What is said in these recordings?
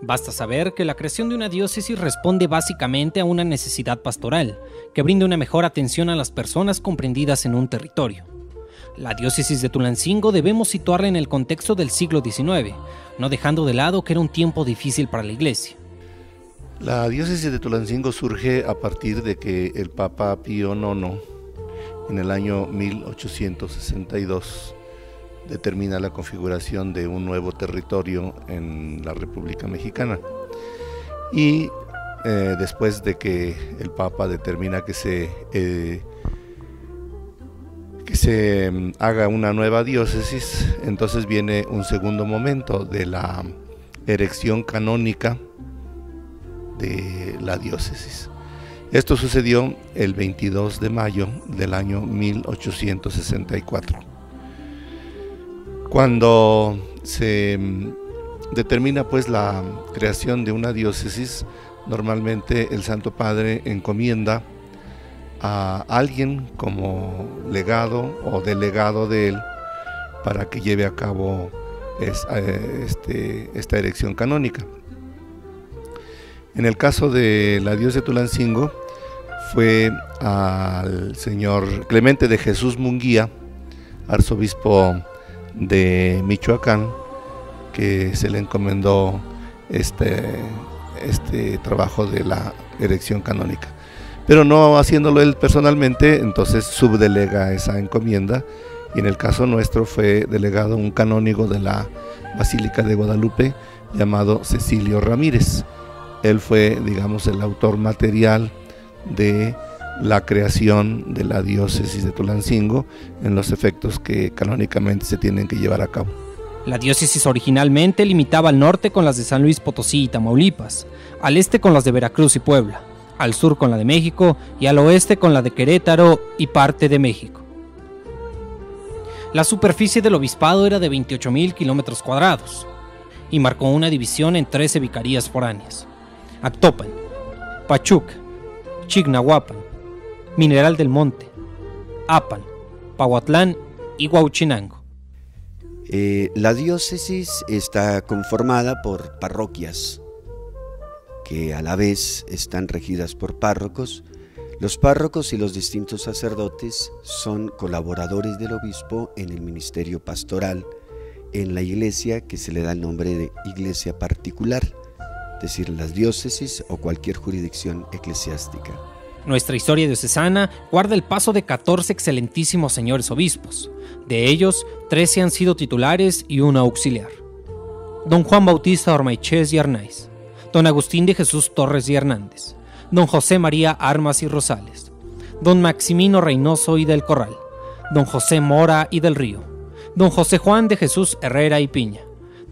Basta saber que la creación de una diócesis responde básicamente a una necesidad pastoral, que brinda una mejor atención a las personas comprendidas en un territorio. La diócesis de Tulancingo debemos situarla en el contexto del siglo XIX, no dejando de lado que era un tiempo difícil para la Iglesia. La diócesis de Tulancingo surge a partir de que el Papa Pío IX, en el año 1862, determina la configuración de un nuevo territorio en la República Mexicana. Y después de que el Papa determina que se haga una nueva diócesis, entonces viene un segundo momento de la erección canónica de la diócesis. Esto sucedió el 22 de mayo del año 1864. Cuando se determina pues la creación de una diócesis, normalmente el Santo Padre encomienda a alguien como legado o delegado de él para que lleve a cabo esta erección canónica. En el caso de la diócesis de Tulancingo fue al señor Clemente de Jesús Munguía, arzobispo de Michoacán, que se le encomendó este trabajo de la erección canónica. Pero no haciéndolo él personalmente, entonces subdelega esa encomienda, y en el caso nuestro fue delegado un canónigo de la Basílica de Guadalupe llamado Cecilio Ramírez. Él fue, digamos, el autor material de la creación de la diócesis de Tulancingo en los efectos que canónicamente se tienen que llevar a cabo. La diócesis originalmente limitaba al norte con las de San Luis Potosí y Tamaulipas, al este con las de Veracruz y Puebla, al sur con la de México y al oeste con la de Querétaro y parte de México. La superficie del obispado era de 28,000 kilómetros cuadrados y marcó una división en 13 vicarías foráneas: Actopan, Pachuca, Chignahuapan, Mineral del Monte, Apan, Pahuatlán y Huauchinango. La diócesis está conformada por parroquias que a la vez están regidas por párrocos. Los párrocos y los distintos sacerdotes son colaboradores del obispo en el ministerio pastoral en la iglesia, que se le da el nombre de iglesia particular, es decir, las diócesis o cualquier jurisdicción eclesiástica. Nuestra historia diocesana guarda el paso de 14 excelentísimos señores obispos. De ellos, 13 han sido titulares y uno auxiliar: don Juan Bautista Ormaichez y Arnaiz, don Agustín de Jesús Torres y Hernández, don José María Armas y Rosales, don Maximino Reynoso y del Corral, don José Mora y del Río, don José Juan de Jesús Herrera y Piña,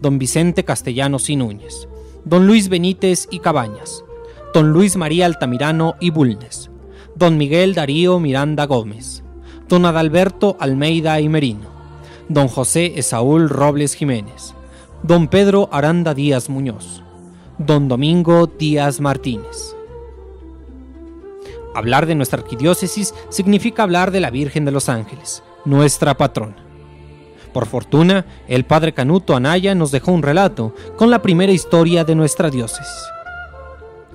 don Vicente Castellanos y Núñez, don Luis Benítez y Cabañas, don Luis María Altamirano y Bulnes, don Miguel Darío Miranda Gómez, don Adalberto Almeida y Merino, don José Esaúl Robles Jiménez, don Pedro Aranda Díaz Muñoz, don Domingo Díaz Martínez. Hablar de nuestra arquidiócesis significa hablar de la Virgen de los Ángeles, nuestra patrona. Por fortuna, el padre Canuto Anaya nos dejó un relato con la primera historia de nuestra diócesis.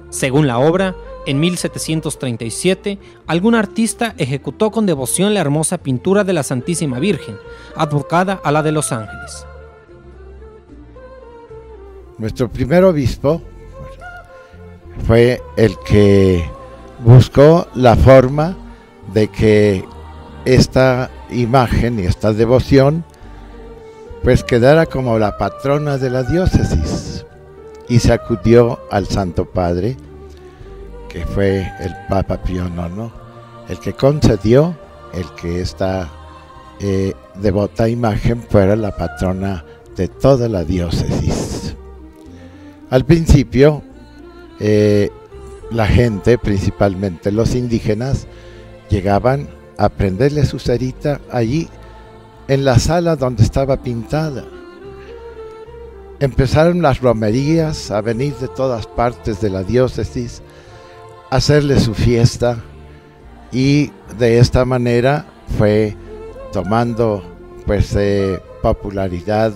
Según la obra, en 1737, algún artista ejecutó con devoción la hermosa pintura de la Santísima Virgen, advocada a la de los ángeles. Nuestro primer obispo fue el que buscó la forma de que esta imagen y esta devoción pues quedara como la patrona de la diócesis, y se acudió al Santo Padre, que fue el Papa Pío IX, el que concedió el que esta devota imagen fuera la patrona de toda la diócesis. Al principio, la gente, principalmente los indígenas, llegaban a prenderle su cerita allí en la sala donde estaba pintada. Empezaron las romerías a venir de todas partes de la diócesis, a hacerle su fiesta, y de esta manera fue tomando pues popularidad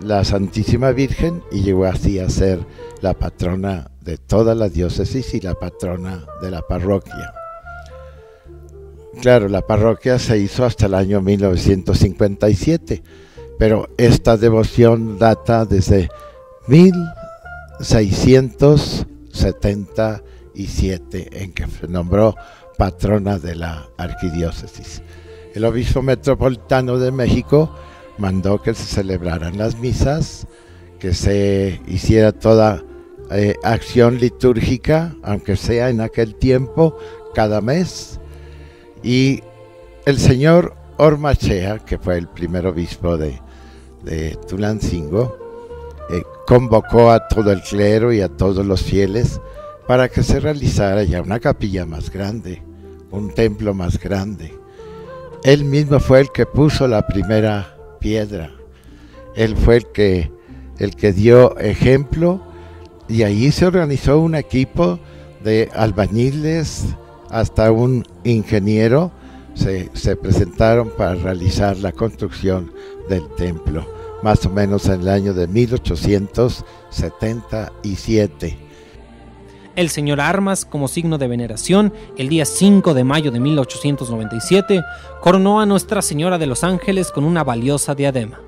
la Santísima Virgen y llegó así a ser la patrona de toda la diócesis y la patrona de la parroquia. Claro, la parroquia se hizo hasta el año 1957, pero esta devoción data desde 1677, en que se nombró patrona de la arquidiócesis. El obispo metropolitano de México mandó que se celebraran las misas, que se hiciera toda acción litúrgica, aunque sea en aquel tiempo, cada mes. Y el señor Ormachea, que fue el primer obispo de Tulancingo, convocó a todo el clero y a todos los fieles para que se realizara ya una capilla más grande, un templo más grande. Él mismo fue el que puso la primera piedra, él fue el que dio ejemplo, y ahí se organizó un equipo de albañiles hasta un ingeniero, se presentaron para realizar la construcción del templo, más o menos en el año de 1877. El señor Armas, como signo de veneración, el día 5 de mayo de 1897, coronó a Nuestra Señora de los Ángeles con una valiosa diadema.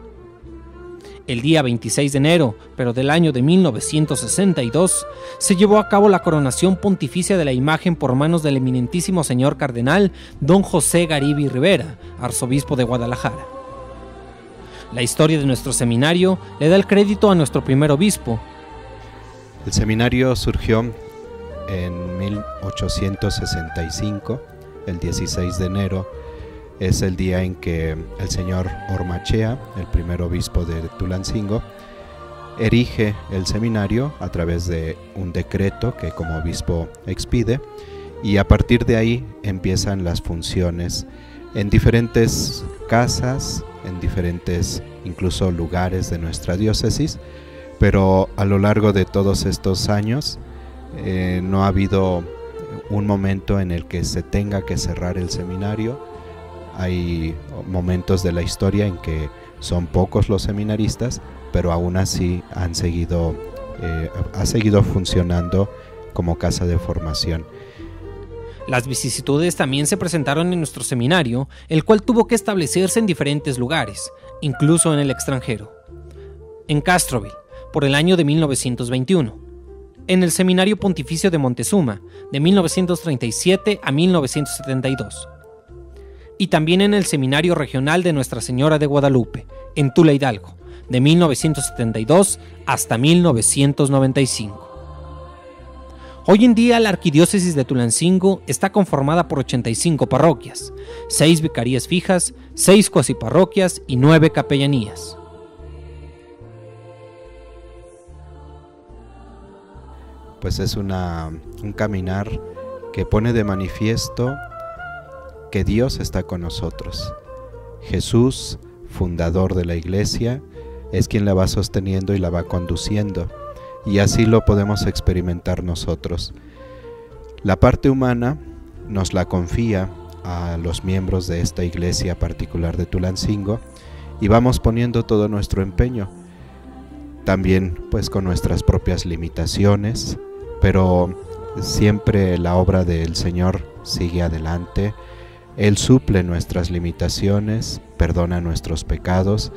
El día 26 de enero, pero del año de 1962, se llevó a cabo la coronación pontificia de la imagen por manos del eminentísimo señor cardenal don José Garibi Rivera, arzobispo de Guadalajara. La historia de nuestro seminario le da el crédito a nuestro primer obispo. El seminario surgió en 1865, el 16 de enero, es el día en que el señor Ormachea, el primer obispo de Tulancingo, erige el seminario a través de un decreto que como obispo expide, y a partir de ahí empiezan las funciones en diferentes casas, en diferentes incluso lugares de nuestra diócesis, pero a lo largo de todos estos años no ha habido un momento en el que se tenga que cerrar el seminario. Hay momentos de la historia en que son pocos los seminaristas, pero aún así ha seguido funcionando como casa de formación. Las vicisitudes también se presentaron en nuestro seminario, el cual tuvo que establecerse en diferentes lugares, incluso en el extranjero. En Castroville, por el año de 1921. En el Seminario Pontificio de Montezuma, de 1937 a 1972. Y también en el Seminario Regional de Nuestra Señora de Guadalupe, en Tula Hidalgo, de 1972 hasta 1995. Hoy en día la Arquidiócesis de Tulancingo está conformada por 85 parroquias, 6 vicarías fijas, 6 cuasiparroquias y 9 capellanías. Pues es un caminar que pone de manifiesto que Dios está con nosotros. Jesús, fundador de la Iglesia, es quien la va sosteniendo y la va conduciendo, y así lo podemos experimentar nosotros. La parte humana nos la confía a los miembros de esta iglesia particular de Tulancingo, y vamos poniendo todo nuestro empeño, también pues con nuestras propias limitaciones, pero siempre la obra del Señor sigue adelante. Él suple nuestras limitaciones, perdona nuestros pecados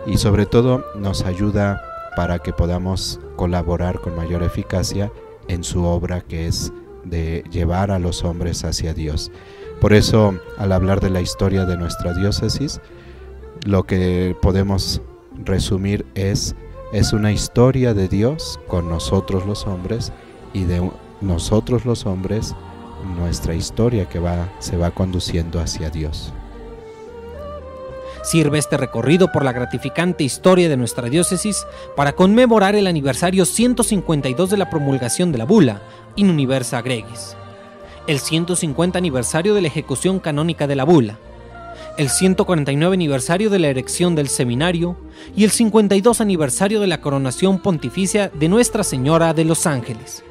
y sobre todo nos ayuda para que podamos colaborar con mayor eficacia en su obra, que es de llevar a los hombres hacia Dios. Por eso, al hablar de la historia de nuestra diócesis, lo que podemos resumir es una historia de Dios con nosotros los hombres, y de nosotros los hombres nuestra historia que se va conduciendo hacia Dios. Sirve este recorrido por la gratificante historia de nuestra diócesis para conmemorar el aniversario 152 de la promulgación de la bula In Universa Gregis, el 150 aniversario de la ejecución canónica de la bula, el 149 aniversario de la erección del seminario y el 52 aniversario de la coronación pontificia de Nuestra Señora de los Ángeles.